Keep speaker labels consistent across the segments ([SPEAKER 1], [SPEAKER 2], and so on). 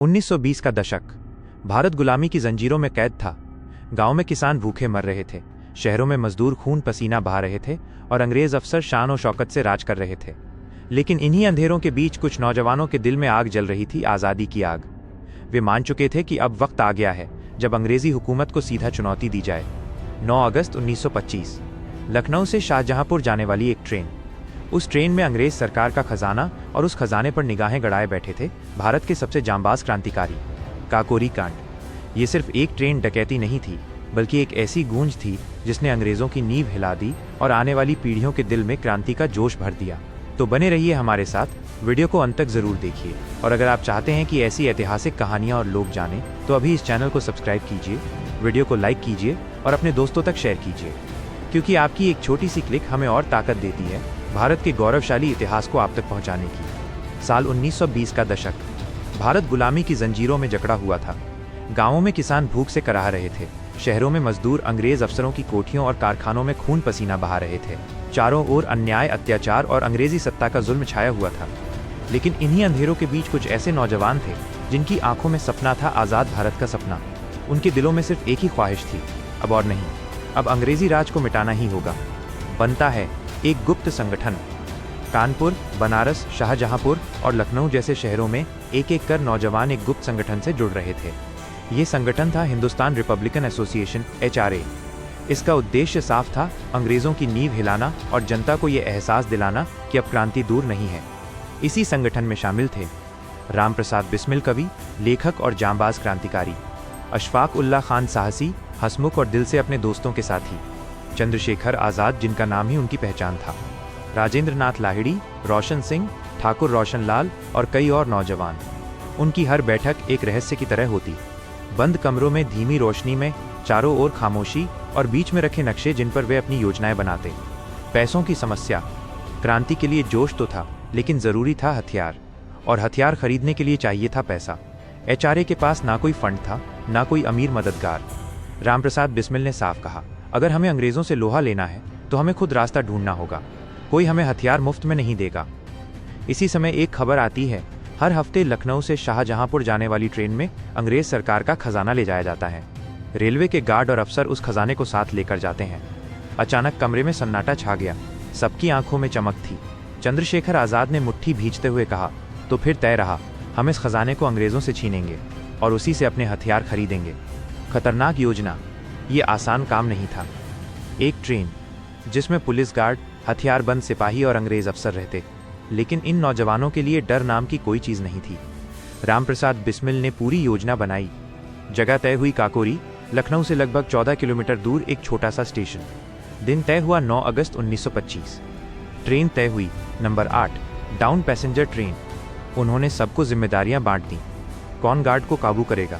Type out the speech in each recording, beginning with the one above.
[SPEAKER 1] 1920 का दशक। भारत गुलामी की जंजीरों में कैद था। गांव में किसान भूखे मर रहे थे, शहरों में मजदूर खून पसीना बहा रहे थे और अंग्रेज अफसर शान और शौकत से राज कर रहे थे। लेकिन इन्हीं अंधेरों के बीच कुछ नौजवानों के दिल में आग जल रही थी, आज़ादी की आग। वे मान चुके थे कि अब वक्त आ गया है जब अंग्रेजी हुकूमत को सीधा चुनौती दी जाए। 9 अगस्त 1925 लखनऊ से शाहजहांपुर जाने वाली एक ट्रेन। उस ट्रेन में अंग्रेज सरकार का खजाना और उस खजाने पर निगाहें गड़ाए बैठे थे भारत के सबसे जांबाज क्रांतिकारी, काकोरी कांड। ये सिर्फ एक ट्रेन डकैती नहीं थी, बल्कि एक ऐसी गूंज थी जिसने अंग्रेजों की नींव हिला दी और आने वाली पीढ़ियों के दिल में क्रांति का जोश भर दिया। तो बने रहिए हमारे साथ, वीडियो को अंत तक जरूर देखिए। और अगर आप चाहते हैं कि ऐसी ऐतिहासिक कहानियां और लोग जानें, तो अभी इस चैनल को सब्सक्राइब कीजिए, वीडियो को लाइक कीजिए और अपने दोस्तों तक शेयर कीजिए, क्योंकि आपकी एक छोटी सी क्लिक हमें और ताकत देती है भारत के गौरवशाली इतिहास को आप तक पहुंचाने की। साल 1920 का दशक। भारत गुलामी की जंजीरों में जकड़ा हुआ था। गांवों में किसान भूख से कराह रहे थे, शहरों में मजदूर अंग्रेज अफसरों की कोठियों और कारखानों में खून पसीना बहा रहे थे। चारों ओर अन्याय, अत्याचार और अंग्रेजी सत्ता का जुल्म छाया हुआ था। लेकिन इन्हीं अंधेरों के बीच कुछ ऐसे नौजवान थे जिनकी आंखों में सपना था, आज़ाद भारत का सपना। उनके दिलों में सिर्फ एक ही ख्वाहिश थी, अब और नहीं, अब अंग्रेजी राज को मिटाना ही होगा। बनता है एक गुप्त संगठन। कानपुर, बनारस, शाहजहांपुर और लखनऊ जैसे शहरों में एक एक कर नौजवान एक गुप्त संगठन से जुड़ रहे थे। ये संगठन था हिंदुस्तान रिपब्लिकन एसोसिएशन, HRA। इसका उद्देश्य साफ था, अंग्रेजों की नींव हिलाना और जनता को ये एहसास दिलाना कि अब क्रांति दूर नहीं है। इसी संगठन में शामिल थे राम प्रसाद बिस्मिल कवि, लेखक और जांबाज क्रांतिकारी, अशफाक उल्लाह खान साहसी, हसमुख और दिल से अपने दोस्तों के साथी, चंद्रशेखर आज़ाद जिनका नाम ही उनकी पहचान था, राजेंद्र नाथ लाहिड़ी, रोशन सिंह, ठाकुर रोशन लाल और कई और नौजवान। उनकी हर बैठक एक रहस्य की तरह होती। बंद कमरों में धीमी रोशनी में, चारों ओर खामोशी और बीच में रखे नक्शे जिन पर वे अपनी योजनाएं बनाते। पैसों की समस्या। क्रांति के लिए जोश तो था, लेकिन जरूरी था हथियार, और हथियार खरीदने के लिए चाहिए था पैसा। HRA के पास ना कोई फंड था, ना कोई अमीर मददगार। रामप्रसाद बिस्मिल ने साफ कहा, अगर हमें अंग्रेजों से लोहा लेना है तो हमें खुद रास्ता ढूंढना होगा, कोई हमें हथियार मुफ्त में नहीं देगा। इसी समय एक खबर आती है, हर हफ्ते लखनऊ से शाहजहांपुर जाने वाली ट्रेन में अंग्रेज सरकार का खजाना ले जाया जाता है। रेलवे के गार्ड और अफसर उस खजाने को साथ लेकर जाते हैं। अचानक कमरे में सन्नाटा छा गया, सबकी आंखों में चमक थी। चंद्रशेखर आज़ाद ने मुट्ठी भींचते हुए कहा, तो फिर तय रहा, हम इस खजाने को अंग्रेजों से छीनेंगे और उसी से अपने हथियार खरीदेंगे। खतरनाक योजना, ये आसान काम नहीं था। एक ट्रेन जिसमें पुलिस गार्ड, हथियारबंद सिपाही और अंग्रेज अफसर रहते, लेकिन इन नौजवानों के लिए डर नाम की कोई चीज़ नहीं थी। रामप्रसाद बिस्मिल ने पूरी योजना बनाई। जगह तय हुई काकोरी, लखनऊ से लगभग 14 किलोमीटर दूर एक छोटा सा स्टेशन। दिन तय हुआ 9 अगस्त 1925। ट्रेन तय हुई, नंबर 8, डाउन पैसेंजर ट्रेन। उन्होंने सबको जिम्मेदारियां बांट दी। कौन गार्ड को काबू करेगा,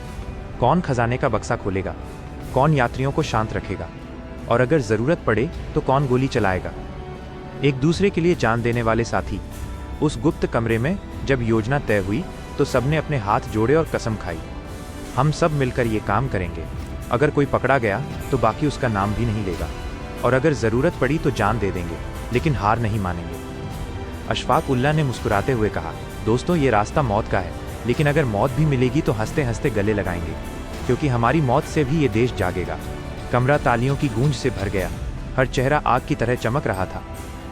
[SPEAKER 1] कौन खजाने का बक्सा खोलेगा, कौन यात्रियों को शांत रखेगा, और अगर जरूरत पड़े तो कौन गोली चलाएगा। एक दूसरे के लिए जान देने वाले साथी। उस गुप्त कमरे में जब योजना तय हुई तो सबने अपने हाथ जोड़े और कसम खाई, हम सब मिलकर ये काम करेंगे। अगर कोई पकड़ा गया तो बाकी उसका नाम भी नहीं लेगा, और अगर जरूरत पड़ी तो जान दे देंगे, लेकिन हार नहीं मानेंगे। अशफाक उल्लाह ने मुस्कुराते हुए कहा, दोस्तों, ये रास्ता मौत का है, लेकिन अगर मौत भी मिलेगी तो हंसते हंसते गले लगाएंगे, क्योंकि हमारी मौत से भी ये देश जागेगा। कमरा तालियों की गूंज से भर गया, हर चेहरा आग की तरह चमक रहा था।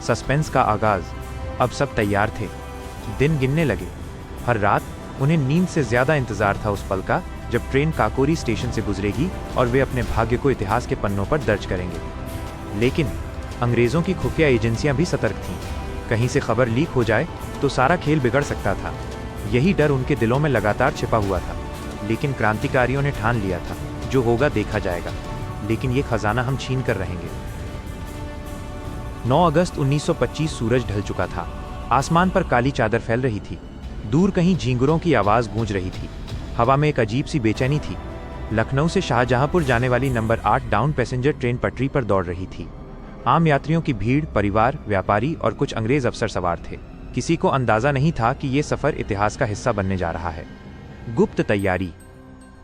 [SPEAKER 1] सस्पेंस का आगाज। अब सब तैयार थे, दिन गिनने लगे। हर रात उन्हें नींद से ज्यादा इंतजार था उस पल का जब ट्रेन काकोरी स्टेशन से गुजरेगी और वे अपने भाग्य को इतिहास के पन्नों पर दर्ज करेंगे। लेकिन अंग्रेजों की खुफिया एजेंसियां भी सतर्क थीं। कहीं से खबर लीक हो जाए तो सारा खेल बिगड़ सकता था। यही डर उनके दिलों में लगातार छिपा हुआ था। लेकिन क्रांतिकारियों ने ठान लिया था, जो होगा देखा जाएगा, लेकिन ये खजाना हम छीन कर रहेंगे। 9 अगस्त 1925 सूरज ढल चुका था। आसमान पर काली चादर फैल रही थी। दूर कहीं झींगुरों की आवाज गूंज रही थी। हवा में एक अजीब सी बेचैनी थी। लखनऊ से शाहजहांपुर जाने वाली नंबर 8 डाउन पैसेंजर ट्रेन पटरी पर दौड़ रही थी। आम यात्रियों की भीड़, परिवार, व्यापारी और कुछ अंग्रेज अफसर सवार थे। किसी को अंदाजा नहीं था कि ये सफर इतिहास का हिस्सा बनने जा रहा है। गुप्त तैयारी।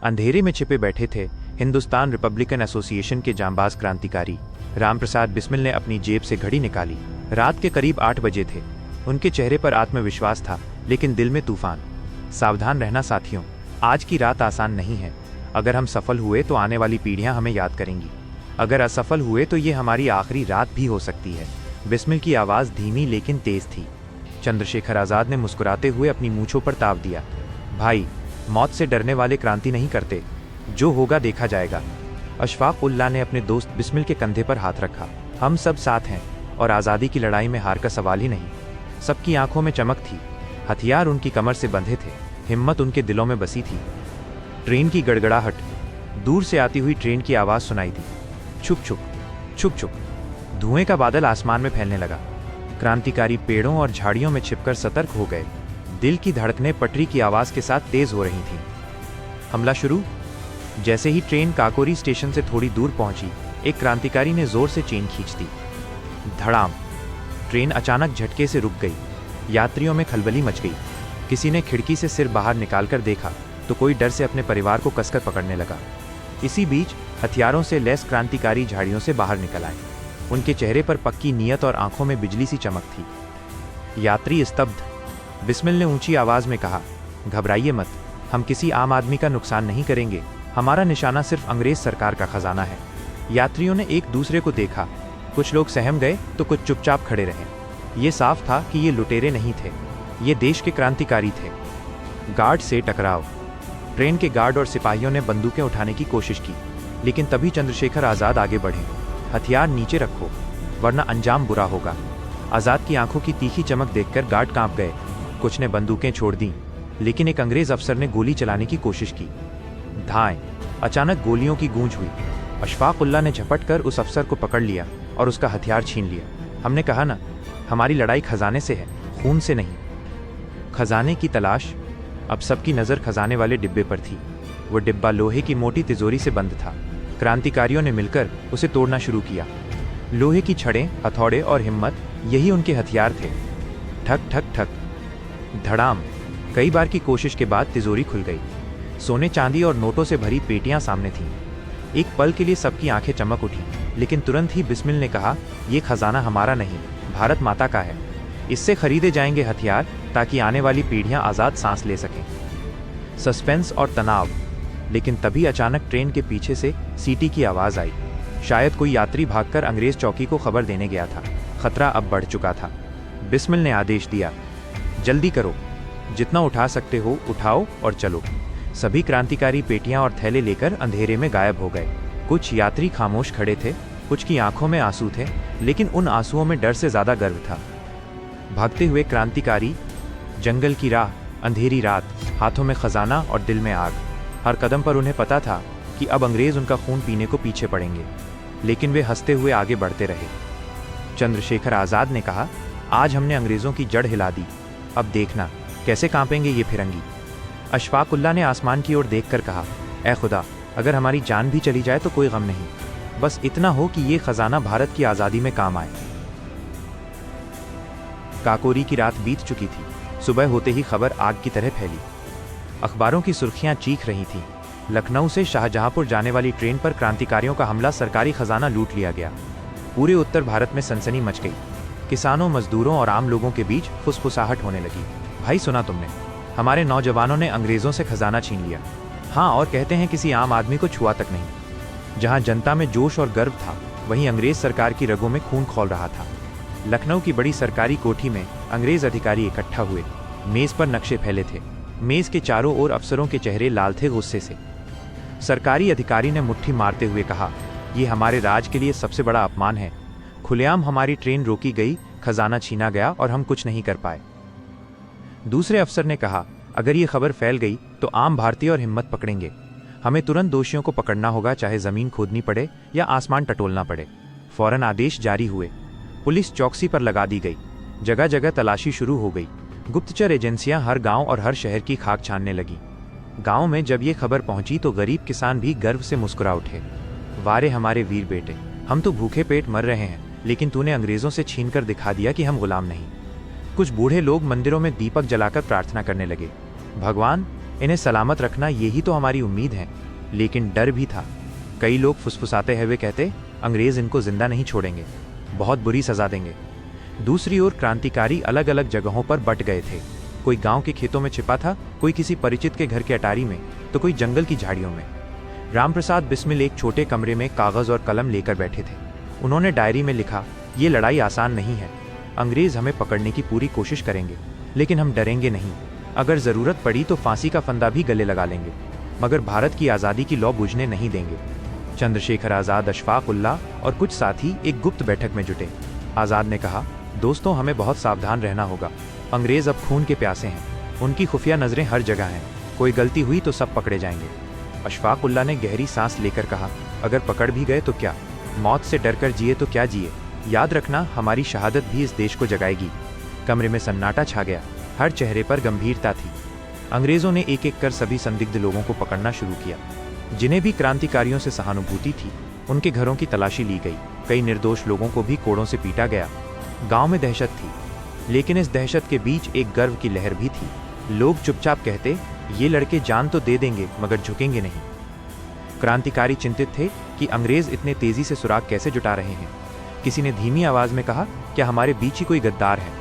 [SPEAKER 1] अंधेरे में छिपे बैठे थे हिंदुस्तान रिपब्लिकन एसोसिएशन के जांबाज क्रांतिकारी। रामप्रसाद बिस्मिल ने अपनी जेब से घड़ी निकाली। रात के करीब 8 बजे थे। उनके चेहरे पर आत्मविश्वास था, लेकिन दिल में तूफान। सावधान रहना साथियों, 9 अगस्त 1925 सूरज ढल चुका था। आसमान पर काली चादर फैल रही थी। दूर कहीं झींगुरों की आवाज गूंज रही थी। हवा में एक अजीब सी बेचैनी थी। लखनऊ से शाहजहांपुर जाने वाली नंबर 8 डाउन पैसेंजर ट्रेन पटरी पर दौड़ रही थी। आम यात्रियों की भीड़, परिवार, व्यापारी और कुछ अंग्रेज अफसर सवार थे। किसी को अंदाजा नहीं था कि ये सफर इतिहास का हिस्सा बनने जा रहा है। गुप्त तैयारी। अंधेरे में छिपे बैठे थे हिंदुस्तान रिपब्लिकन एसोसिएशन के जांबाज क्रांतिकारी। रामप्रसाद बिस्मिल ने अपनी जेब से घड़ी निकाली। रात के करीब 8 बजे थे। उनके चेहरे पर आत्मविश्वास था, लेकिन दिल में तूफान। आज की रात आसान नहीं है। अगर हम सफल हुए तो आने वाली पीढ़ियां हमें याद करेंगी। अगर असफल हुए तो ये हमारी आखिरी रात भी हो सकती है। बिस्मिल की आवाज़ धीमी लेकिन तेज थी। चंद्रशेखर आज़ाद ने मुस्कुराते हुए अपनी मूंछों पर ताव दिया। भाई, मौत से डरने वाले क्रांति नहीं करते, जो होगा देखा जाएगा। अशफाक उल्लाह ने अपने दोस्त बिस्मिल के कंधे पर हाथ रखा। हम सब साथ हैं और आज़ादी की लड़ाई में हार का सवाल ही नहीं। सबकी आंखों में चमक थी। हथियार उनकी कमर से बंधे थे, हिम्मत उनके दिलों में बसी थी। ट्रेन की गड़गड़ाहट, दूर से आती हुई ट्रेन की आवाज़ सुनाई दी। छुप छुप छुप छुप। धुएं का बादल आसमान में फैलने लगा। क्रांतिकारी पेड़ों और झाड़ियों में छिपकर सतर्क हो गए। दिल की धड़कनें पटरी की आवाज़ के साथ तेज हो रही थीं। हमला शुरू। जैसे ही ट्रेन काकोरी स्टेशन से थोड़ी दूर पहुंची, एक क्रांतिकारी ने जोर से चेन खींच दी। धड़ाम। ट्रेन अचानक झटके से रुक गई। यात्रियों में खलबली मच गई। किसी ने खिड़की से सिर बाहर निकालकर देखा तो कोई डर से अपने परिवार को कसकर पकड़ने लगा। इसी बीच हथियारों से लैस क्रांतिकारी झाड़ियों से बाहर निकल आए। उनके चेहरे पर पक्की नीयत और आंखों में बिजली सी चमक थी। यात्री स्तब्ध। बिस्मिल ने ऊंची आवाज में कहा, घबराइए मत, हम किसी आम आदमी का नुकसान नहीं करेंगे। हमारा निशाना सिर्फ अंग्रेज सरकार का खजाना है। यात्रियों ने एक दूसरे को देखा। कुछ लोग सहम गए तो कुछ चुपचाप खड़े रहे। ये साफ था कि ये लुटेरे नहीं थे, ये देश के क्रांतिकारी थे। गार्ड से टकराव। ट्रेन के गार्ड और सिपाहियों ने बंदूकें उठाने की कोशिश की, लेकिन तभी चंद्रशेखर आज़ाद आगे बढ़े। हथियार नीचे रखो, वरना अंजाम बुरा होगा। आज़ाद की आंखों की तीखी चमक देखकर गार्ड कांप गए। कुछ ने बंदूकें छोड़ दी, लेकिन एक अंग्रेज अफसर ने गोली चलाने की कोशिश की। धाएं। अचानक गोलियों की गूंज हुई। अशफाक उल्लाह ने झपटकर उस अफसर को पकड़ लिया और उसका हथियार छीन लिया। हमने कहा ना, हमारी लड़ाई खजाने से है, खून से नहीं। खजाने की तलाश। अब सबकी नज़र खजाने वाले डिब्बे पर थी। वो डिब्बा लोहे की मोटी तिजोरी से बंद था। क्रांतिकारियों ने मिलकर उसे तोड़ना शुरू किया। लोहे की छड़ें, हथौड़े और हिम्मत, यही उनके हथियार थे। ठक ठक ठक। धड़ाम। कई बार की कोशिश के बाद तिजोरी खुल गई। सोने चांदी और नोटों से भरी पेटियां सामने थीं। एक पल के लिए सबकी आंखें चमक उठी, लेकिन तुरंत ही बिस्मिल ने कहा, यह खजाना हमारा नहीं, भारत माता का है। इससे खरीदे जाएंगे हथियार, ताकि आने वाली पीढ़ियां आज़ाद सांस ले सकें। सस्पेंस और तनाव। लेकिन तभी अचानक ट्रेन के पीछे से सीटी की आवाज़ आई। शायद कोई यात्री भागकर अंग्रेज चौकी को खबर देने गया था। खतरा अब बढ़ चुका था। बिस्मिल ने आदेश दिया, जल्दी करो, जितना उठा सकते हो उठाओ और चलो। सभी क्रांतिकारी पेटियां और थैले लेकर अंधेरे में गायब हो गए। कुछ यात्री खामोश खड़े थे, कुछ की आंखों में आंसू थे, लेकिन उन आंसुओं में डर से ज्यादा गर्व था। भागते हुए क्रांतिकारी, जंगल की राह, अंधेरी रात, हाथों में खजाना और दिल में आग। हर कदम पर उन्हें पता था कि अब अंग्रेज उनका खून पीने को पीछे पड़ेंगे, लेकिन वे हंसते हुए आगे बढ़ते रहे। चंद्रशेखर आज़ाद ने कहा, आज हमने अंग्रेजों की जड़ हिला दी, अब देखना कैसे कांपेंगे ये फिरंगी। अशफाक उल्लाह ने आसमान की ओर देखकर कहा, ऐ खुदा, अगर हमारी जान भी चली जाए तो कोई गम नहीं, बस इतना हो कि ये खजाना भारत की आज़ादी में काम आए। काकोरी की रात बीत चुकी थी। सुबह होते ही खबर आग की तरह फैली। अखबारों की सुर्खियां चीख रही थीं। लखनऊ से शाहजहांपुर जाने वाली ट्रेन पर क्रांतिकारियों का हमला, सरकारी खजाना लूट लिया गया। पूरे उत्तर भारत में सनसनी मच गई। किसानों, मजदूरों और आम लोगों के बीच फुसफुसाहट होने लगी। भाई, सुना तुमने, हमारे नौजवानों ने अंग्रेजों से खजाना छीन लिया। हाँ, और कहते हैं किसी आम आदमी को छुआ तक नहीं। जहां जनता में जोश और गर्व था, वहीं अंग्रेज सरकार की रगों में खून खौल रहा था। लखनऊ की बड़ी सरकारी कोठी में अंग्रेज अधिकारी इकट्ठा हुए। मेज पर नक्शे फैले थे। मेज के चारों ओर अफसरों के चेहरे लाल थे गुस्से से। सरकारी अधिकारी ने मुट्ठी मारते हुए कहा, यह हमारे राज के लिए सबसे बड़ा अपमान है। खुलेआम हमारी ट्रेन रोकी गई, खजाना छीना गया और हम कुछ नहीं कर पाए। दूसरे अफसर ने कहा, अगर ये खबर फैल गई तो आम भारतीय और हिम्मत पकड़ेंगे। हमें तुरंत दोषियों को पकड़ना होगा, चाहे जमीन खोदनी पड़े या आसमान टटोलना पड़े। फौरन आदेश जारी हुए। पुलिस चौकसी पर लगा दी गई। जगह जगह तलाशी शुरू हो गई। गुप्तचर एजेंसियां हर गांव और हर शहर की खाक छानने लगी। गांव में जब ये खबर पहुंची तो गरीब किसान भी गर्व से मुस्कुरा उठे। वारे हमारे वीर बेटे, हम तो भूखे पेट मर रहे हैं, लेकिन तूने अंग्रेजों से छीन कर दिखा दिया कि हम गुलाम नहीं। कुछ बूढ़े लोग मंदिरों में दीपक जलाकर प्रार्थना करने लगे, भगवान इन्हें सलामत रखना, यही तो हमारी उम्मीद है। लेकिन डर भी था। कई लोग फुसफुसाते हुए कहते, अंग्रेज इनको जिंदा नहीं छोड़ेंगे, बहुत बुरी सजा देंगे। दूसरी ओर क्रांतिकारी अलग अलग जगहों पर बट गए थे। कोई गांव के खेतों में छिपा था, कोई किसी परिचित के घर के अटारी में, तो कोई जंगल की झाड़ियों में। रामप्रसाद बिस्मिल एक छोटे कमरे में कागज और कलम लेकर बैठे थे। उन्होंने डायरी में लिखा, ये लड़ाई आसान नहीं है। अंग्रेज हमें पकड़ने की पूरी कोशिश करेंगे, लेकिन हम डरेंगे नहीं। अगर जरूरत पड़ी तो फांसी का फंदा भी गले लगा लेंगे, मगर भारत की आज़ादी की लौ बुझने नहीं देंगे। चंद्रशेखर आज़ाद, अशफाक उल्लाह और कुछ साथी एक गुप्त बैठक में जुटे। आज़ाद ने कहा, दोस्तों, हमें बहुत सावधान रहना होगा। अंग्रेज अब खून के प्यासे हैं, उनकी खुफिया नजरें हर जगह हैं। कोई गलती हुई तो सब पकड़े जाएंगे। अशफाक उल्लाह ने गहरी सांस लेकर कहा, अगर पकड़ भी गए तो क्या? मौत से डरकर जिए तो क्या जिए? याद रखना, हमारी शहादत भी इस देश को जगाएगी। कमरे में सन्नाटा छा गया, हर चेहरे पर गंभीरता थी। अंग्रेजों ने एक एक कर सभी संदिग्ध लोगों को पकड़ना शुरू किया। जिन्हें भी क्रांतिकारियों से सहानुभूति थी, उनके घरों की तलाशी ली गई। कई निर्दोष लोगों को भी कोड़ों से पीटा गया। गांव में दहशत थी, लेकिन इस दहशत के बीच एक गर्व की लहर भी थी। लोग चुपचाप कहते, ये लड़के जान तो दे देंगे मगर झुकेंगे नहीं। क्रांतिकारी चिंतित थे कि अंग्रेज इतने तेजी से सुराग कैसे जुटा रहे हैं। किसी ने धीमी आवाज में कहा, क्या हमारे बीच ही कोई गद्दार है?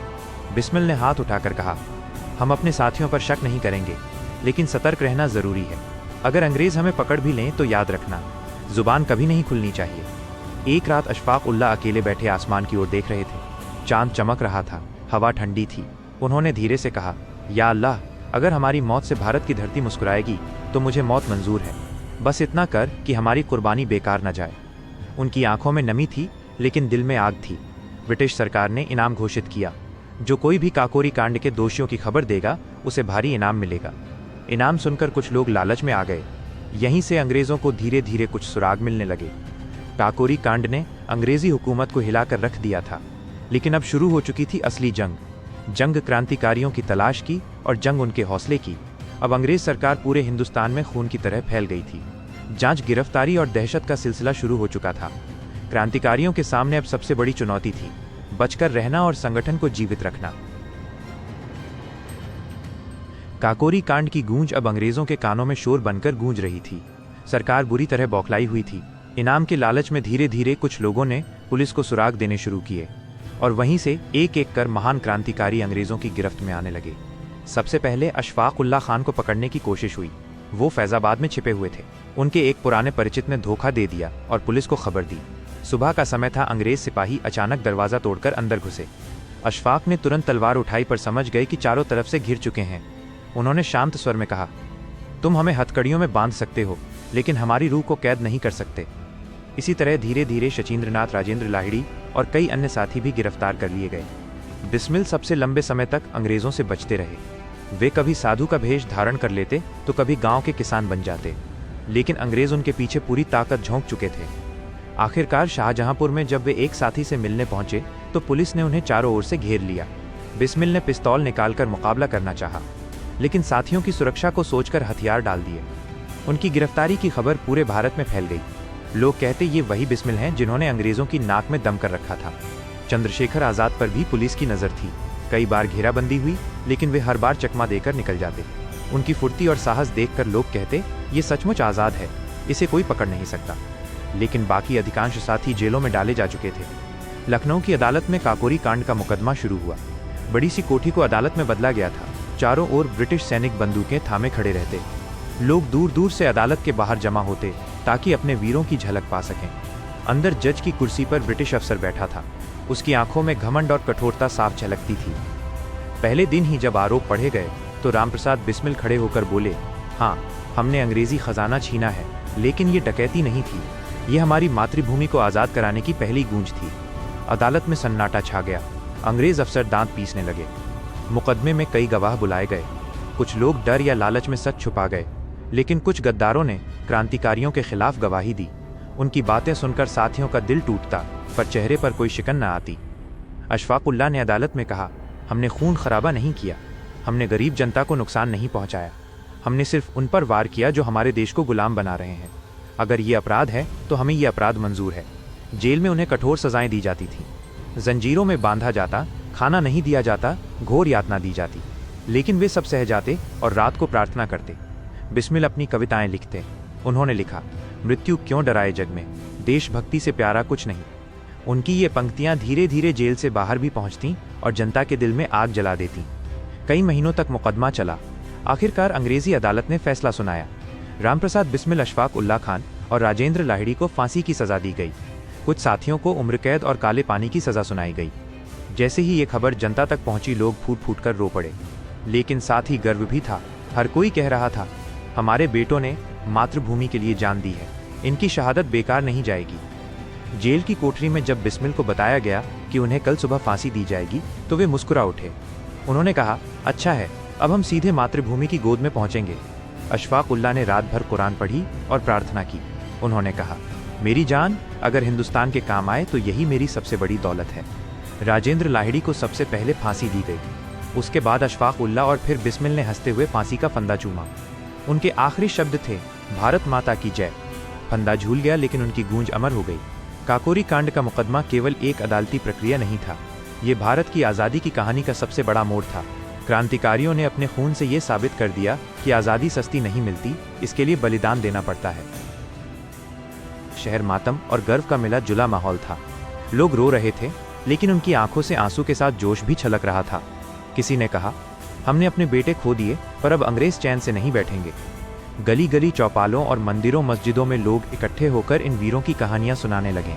[SPEAKER 1] बिस्मिल ने हाथ उठाकर कहा, हम अपने साथियों पर शक नहीं करेंगे, लेकिन सतर्क रहना जरूरी है। अगर अंग्रेज हमें पकड़ भी लें तो याद रखना, जुबान कभी नहीं खुलनी चाहिए। एक रात अशफाक उल्लाह अकेले बैठे आसमान की ओर देख रहे थे। चांद चमक रहा था, हवा ठंडी थी। उन्होंने धीरे से कहा, या अल्लाह, अगर हमारी मौत से भारत की धरती मुस्कुराएगी तो मुझे मौत मंजूर है। बस इतना कर कि हमारी कुर्बानी बेकार न जाए। उनकी आंखों में नमी थी, लेकिन दिल में आग थी। ब्रिटिश सरकार ने इनाम घोषित किया। जो कोई भी काकोरी कांड के दोषियों की खबर देगा, उसे भारी इनाम मिलेगा। इनाम सुनकर कुछ लोग लालच में आ गए। यहीं से अंग्रेजों को धीरे धीरे कुछ सुराग मिलने लगे। काकोरी कांड ने अंग्रेजी हुकूमत को हिलाकर रख दिया था, लेकिन अब शुरू हो चुकी थी असली जंग क्रांतिकारियों की तलाश की और जंग उनके हौसले की। अब अंग्रेज सरकार पूरे हिंदुस्तान में खून की तरह फैल गई थी। जांच, गिरफ्तारी और दहशत का सिलसिला शुरू हो चुका था। क्रांतिकारियों के सामने अब सबसे बड़ी चुनौती थी बचकर रहना और संगठन को जीवित रखना। काकोरी कांड की गूंज अब अंग्रेजों के कानों में शोर बनकर गूंज रही थी। सरकार बुरी तरह बौखलाई हुई थी। इनाम के लालच में धीरे धीरे कुछ लोगों ने पुलिस को सुराग देने शुरू किए, और वहीं से एक एक कर महान क्रांतिकारी अंग्रेजों की गिरफ्त में आने लगे। सबसे पहले अशफाक उल्लाह खान को पकड़ने की कोशिश हुई। वो फैजाबाद में छिपे हुए थे। उनके एक पुराने परिचित ने धोखा दे दिया और पुलिस को खबर दी। सुबह का समय था। अंग्रेज सिपाही अचानक दरवाजा तोड़कर अंदर घुसे। अशफाक ने तुरंत तलवार उठाई, पर समझ गए कि चारों तरफ से घिर चुके हैं। उन्होंने शांत स्वर में कहा, तुम हमें हथकड़ियों में बांध सकते हो, लेकिन हमारी रूह को कैद नहीं कर सकते। इसी तरह धीरे धीरे शचीन्द्रनाथ, राजेंद्र लाहिड़ी और कई अन्य साथी भी गिरफ्तार कर लिए गए। बिस्मिल सबसे लंबे समय तक अंग्रेजों से बचते रहे। वे कभी साधु का भेष धारण कर लेते तो कभी गांव के किसान बन जाते, लेकिन अंग्रेज उनके पीछे पूरी ताकत झोंक चुके थे। आखिरकार शाहजहांपुर में जब वे एक साथी से मिलने पहुंचे तो पुलिस ने उन्हें चारों ओर से घेर लिया। बिस्मिल ने पिस्तौल निकालकर मुकाबला करना चाहा, लेकिन साथियों की सुरक्षा को सोचकर हथियार डाल दिए। उनकी गिरफ्तारी की खबर पूरे भारत में फैल गई। लोग कहते ये वही बिस्मिल हैं जिन्होंने अंग्रेजों की नाक में दम कर रखा था। चंद्रशेखर आज़ाद पर भी पुलिस की नज़र थी। कई बार घेराबंदी हुई, लेकिन वे हर बार चकमा देकर निकल जाते। उनकी फुर्ती और साहस देखकर लोग कहते, ये सचमुच आज़ाद है, इसे कोई पकड़ नहीं सकता। लेकिन बाकी अधिकांश साथी जेलों में डाले जा चुके थे। लखनऊ की अदालत में काकोरी कांड का मुकदमा शुरू हुआ। बड़ी सी कोठी को अदालत में बदला गया था। चारों ओर ब्रिटिश सैनिक बंदूकें थामे खड़े रहते। लोग दूर दूर से अदालत के बाहर जमा होते ताकि अपने वीरों की झलक पा सकें। अंदर जज की कुर्सी पर ब्रिटिश अफसर बैठा था। उसकी आंखों में घमंड और कठोरता साफ झलकती थी। पहले दिन ही जब आरोप पढ़े गए तो रामप्रसाद बिस्मिल खड़े होकर बोले, हाँ, हमने अंग्रेजी खजाना छीना है, लेकिन ये डकैती नहीं थी। ये हमारी मातृभूमि को आज़ाद कराने की पहली गूंज थी। अदालत में सन्नाटा छा गया। अंग्रेज अफसर दांत पीसने लगे। मुकदमे में कई गवाह बुलाए गए। कुछ लोग डर या लालच में सच छुपा गए, लेकिन कुछ गद्दारों ने क्रांतिकारियों के खिलाफ गवाही दी। उनकी बातें सुनकर साथियों का दिल टूटता, पर चेहरे पर कोई शिकन न आती। अशफाक उल्लाह ने अदालत में कहा, हमने खून खराबा नहीं किया, हमने गरीब जनता को नुकसान नहीं पहुंचाया। हमने सिर्फ उन पर वार किया जो हमारे देश को गुलाम बना रहे हैं। अगर ये अपराध है तो हमें ये अपराध मंजूर है। जेल में उन्हें कठोर सजाएं दी जाती थीं। जंजीरों में बांधा जाता, खाना नहीं दिया जाता, घोर यातना दी जाती, लेकिन वे सब सह जाते और रात को प्रार्थना करते। बिस्मिल अपनी कविताएं लिखते। उन्होंने लिखा, मृत्यु क्यों डराए जग में, देशभक्ति से प्यारा कुछ नहीं। उनकी ये पंक्तियां धीरे धीरे जेल से बाहर भी पहुंचती और जनता के दिल में आग जला देती। कई महीनों तक मुकदमा चला। आखिरकार अंग्रेजी अदालत ने फैसला सुनाया। रामप्रसाद बिस्मिल, अशफाक उल्लाह खान और राजेंद्र लाहिड़ी को फांसी की सजा दी गई। कुछ साथियों को उम्र कैद और काले पानी की सजा सुनाई गई। जैसे ही ये खबर जनता तक पहुंची, लोग फूट फूट कर रो पड़े। लेकिन साथ ही गर्व भी था। हर कोई कह रहा था, हमारे बेटों ने मातृभूमि के लिए जान दी है, इनकी शहादत बेकार नहीं जाएगी। जेल की कोठरी में जब बिस्मिल को बताया गया कि उन्हें कल सुबह फांसी दी जाएगी, तो वे मुस्कुरा उठे। उन्होंने कहा, अच्छा है, अब हम सीधे मातृभूमि की गोद में पहुंचेंगे। अशफाक उल्लाह ने रात भर कुरान पढ़ी और प्रार्थना की। उन्होंने कहा, मेरी जान अगर हिंदुस्तान के काम आए तो यही मेरी सबसे बड़ी दौलत है। राजेंद्र लाहिड़ी को सबसे पहले फांसी दी गई। उसके बाद अशफाक उल्लाह और फिर बिस्मिल ने हंसते हुए फांसी का फंदा चूमा। उनके आखिरी शब्द थे, भारत माता की जय। फंदा झूल गया, लेकिन उनकी गूंज अमर हो गई। काकोरी कांड का मुकदमा केवल एक अदालती प्रक्रिया नहीं था, ये भारत की आज़ादी की कहानी का सबसे बड़ा मोड़ था। क्रांतिकारियों ने अपने खून से ये साबित कर दिया कि आज़ादी सस्ती नहीं मिलती, इसके लिए बलिदान देना पड़ता है। शहर मातम और गर्व का मिला जुला माहौल था। लोग रो रहे थे, लेकिन उनकी आंखों से आंसू के साथ जोश भी छलक रहा था। किसी ने कहा, हमने अपने बेटे खो दिए, पर अब अंग्रेज चैन से नहीं बैठेंगे। गली गली, चौपालों और मंदिरों मस्जिदों में लोग इकट्ठे होकर इन वीरों की कहानियां सुनाने लगे।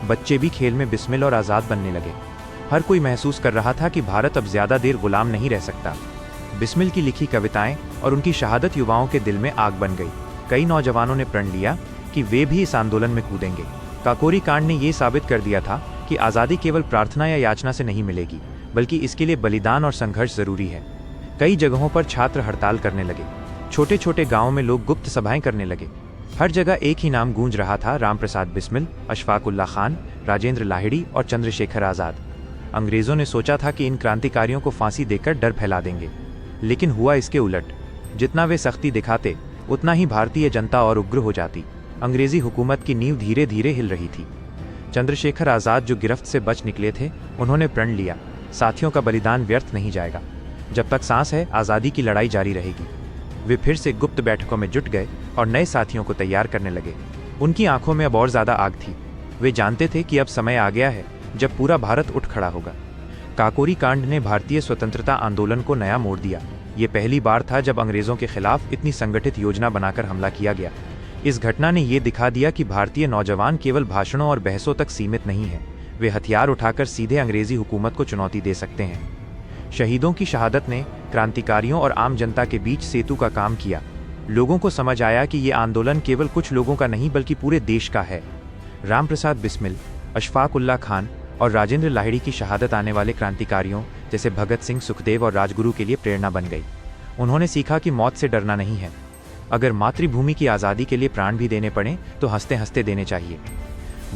[SPEAKER 1] बच्चे भी खेल में बिस्मिल और आज़ाद बनने लगे। हर कोई महसूस कर रहा था कि भारत अब ज्यादा देर गुलाम नहीं रह सकता। बिस्मिल की लिखी कविताएं और उनकी शहादत युवाओं के दिल में आग बन गई। कई नौजवानों ने प्रण लिया कि वे भी इस आंदोलन में कूदेंगे। काकोरी कांड ने यह साबित कर दिया था कि आज़ादी केवल प्रार्थना या याचना से नहीं मिलेगी, बल्कि इसके लिए बलिदान और संघर्ष जरूरी है। कई जगहों पर छात्र हड़ताल करने लगे। छोटे छोटे गांवों में लोग गुप्त सभाएं करने लगे। हर जगह एक ही नाम गूंज रहा था, रामप्रसाद बिस्मिल, अशफाक उल्लाह खान, राजेंद्र लाहिड़ी और चंद्रशेखर आज़ाद। अंग्रेजों ने सोचा था कि इन क्रांतिकारियों को फांसी देकर डर फैला देंगे, लेकिन हुआ इसके उलट। जितना वे सख्ती दिखाते, उतना ही भारतीय जनता और उग्र हो जाती। अंग्रेजी हुकूमत की नींव धीरे धीरे हिल रही थी। चंद्रशेखर आज़ाद जो गिरफ्त से बच निकले थे, उन्होंने प्रण लिया, साथियों का बलिदान व्यर्थ नहीं जाएगा। जब तक सांस है, आज़ादी की लड़ाई जारी रहेगी। वे फिर से गुप्त बैठकों में जुट गए और नए साथियों को तैयार करने लगे। उनकी आंखों में अब और ज्यादा आग थी। वे जानते थे कि अब समय आ गया है जब पूरा भारत उठ खड़ा होगा। काकोरी कांड ने भारतीय स्वतंत्रता आंदोलन को नया मोड़ दिया। ये पहली बार था जब अंग्रेजों के खिलाफ इतनी संगठित योजना बनाकर हमला किया गया। इस घटना ने ये दिखा दिया कि भारतीय नौजवान केवल भाषणों और बहसों तक सीमित नहीं है, वे हथियार उठाकर सीधे अंग्रेजी हुकूमत को चुनौती दे सकते हैं। शहीदों की शहादत ने क्रांतिकारियों और आम जनता के बीच सेतु का काम किया। लोगों को समझ आया कि ये आंदोलन केवल कुछ लोगों का नहीं, बल्कि पूरे देश का है। रामप्रसाद बिस्मिल, अशफाक उल्लाह खान और राजेंद्र लाहिड़ी की शहादत आने वाले क्रांतिकारियों जैसे भगत सिंह, सुखदेव और राजगुरु के लिए प्रेरणा बन गई। उन्होंने सीखा कि मौत से डरना नहीं है। अगर मातृभूमि की आज़ादी के लिए प्राण भी देने पड़े तो हंसते हंसते देने चाहिए।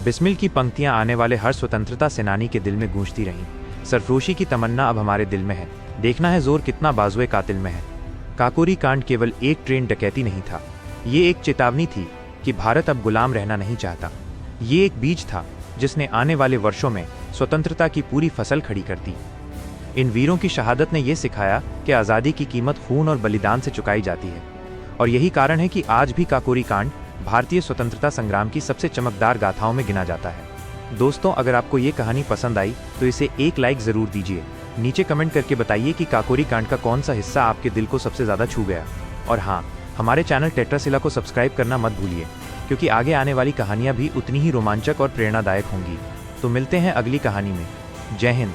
[SPEAKER 1] बिस्मिल की पंक्तियां आने वाले हर स्वतंत्रता सेनानी के दिल में गूंजती रहीं। सरफरोशी की तमन्ना अब हमारे दिल में है, देखना है जोर कितना बाजुए कातिल में है। काकोरी कांड केवल एक ट्रेन डकैती नहीं था, ये एक चेतावनी थी कि भारत अब गुलाम रहना नहीं चाहता। ये एक बीज था जिसने आने वाले वर्षों में स्वतंत्रता की पूरी फसल खड़ी कर दी। इन वीरों की शहादत ने यह सिखाया कि आज़ादी की कीमत खून और बलिदान से चुकाई जाती है, और यही कारण है कि आज भी काकोरी कांड भारतीय स्वतंत्रता संग्राम की सबसे चमकदार गाथाओं में गिना जाता है। दोस्तों, अगर आपको ये कहानी पसंद आई तो इसे एक लाइक ज़रूर दीजिए। नीचे कमेंट करके बताइए कि काकोरी कांड का कौन सा हिस्सा आपके दिल को सबसे ज़्यादा छू गया। और हाँ, हमारे चैनल टेट्रासिला को सब्सक्राइब करना मत भूलिए, क्योंकि आगे आने वाली कहानियाँ भी उतनी ही रोमांचक और प्रेरणादायक होंगी। तो मिलते हैं अगली कहानी में। जय हिंद।